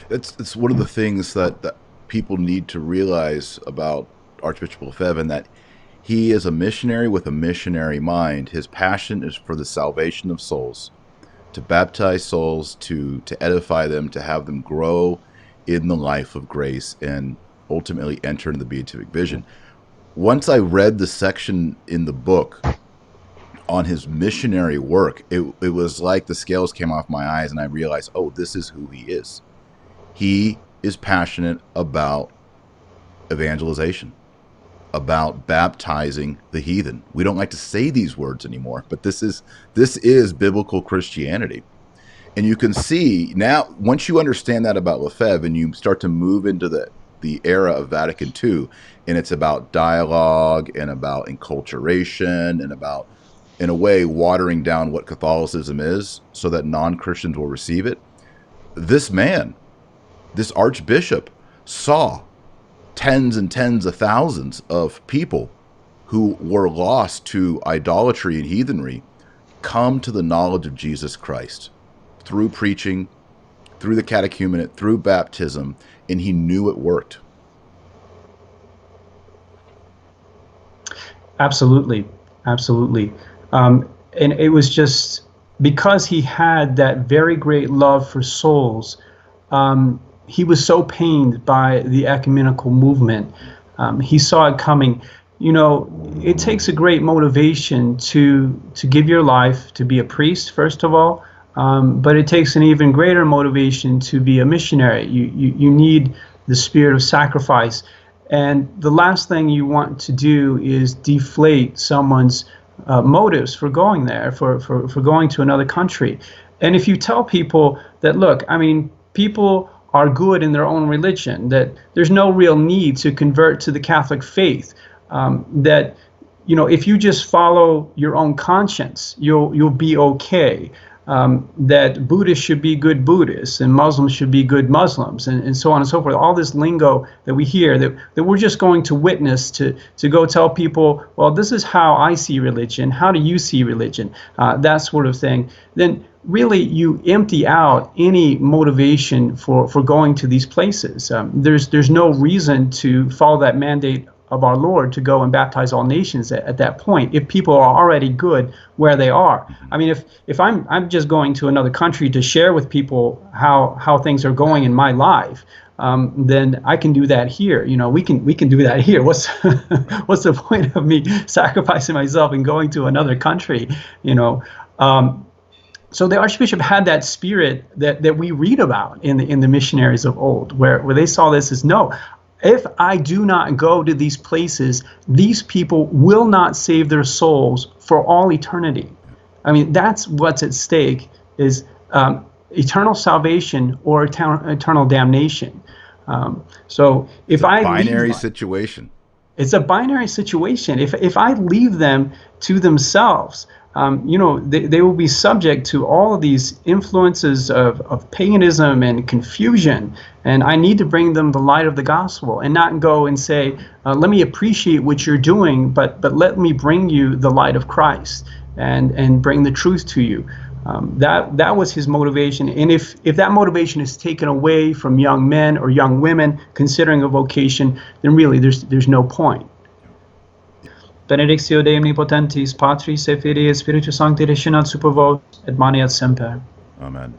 It's one of the things that people need to realize about Archbishop Lefebvre, and that he is a missionary with a missionary mind. His passion is for the salvation of souls, to baptize souls, to edify them, to have them grow in the life of grace, and ultimately enter into the beatific vision. Once I read the section in the book on his missionary work, it was like the scales came off my eyes, and I realized, oh, this is who he is. He is passionate about evangelization, about baptizing the heathen. We don't like to say these words anymore, but this is biblical Christianity. And you can see now, once you understand that about Lefebvre, and you start to move into the era of Vatican II, and it's about dialogue and about enculturation and about, in a way, watering down what Catholicism is so that non-Christians will receive it. This man, this archbishop, saw tens and tens of thousands of people who were lost to idolatry and heathenry come to the knowledge of Jesus Christ through preaching, through the catechumenate, through baptism, and he knew it worked. Absolutely, absolutely. And it was just because he had that very great love for souls. He was so pained by the ecumenical movement. He saw it coming. You know, it takes a great motivation to give your life to be a priest, first of all, but it takes an even greater motivation to be a missionary. You need the spirit of sacrifice. And the last thing you want to do is deflate someone's motives for going there, for going to another country. And if you tell people that, look, I mean, people are good in their own religion, that there's no real need to convert to the Catholic faith, that, you know, if you just follow your own conscience, you'll be okay, that Buddhists should be good Buddhists and Muslims should be good Muslims, and so on and so forth. All this lingo that we hear, that we're just going to witness to go tell people, well, this is how I see religion, how do you see religion, that sort of thing. Then really you empty out any motivation for going to these places. There's no reason to follow that mandate of our Lord to go and baptize all nations at that point, if people are already good where they are. I mean, if I'm just going to another country to share with people how things are going in my life, then I can do that here. You know, we can do that here. What's what's the point of me sacrificing myself and going to another country? You know. So the Archbishop had that spirit that we read about in the missionaries of old, where they saw this as, no, if I do not go to these places, these people will not save their souls for all eternity. I mean, that's what's at stake, is eternal salvation or eternal damnation. So if I binary situation. It's a binary situation. If I leave them to themselves, you know, they will be subject to all of these influences of paganism and confusion. And I need to bring them the light of the gospel, and not go and say, let me appreciate what you're doing, but let me bring you the light of Christ and bring the truth to you. That was his motivation. And if that motivation is taken away from young men or young women considering a vocation, then really there's no point. Benedictio Dei omnipotentis, Patris et Filii et Spiritus Sancti descendat super vos et maneat semper. Amen.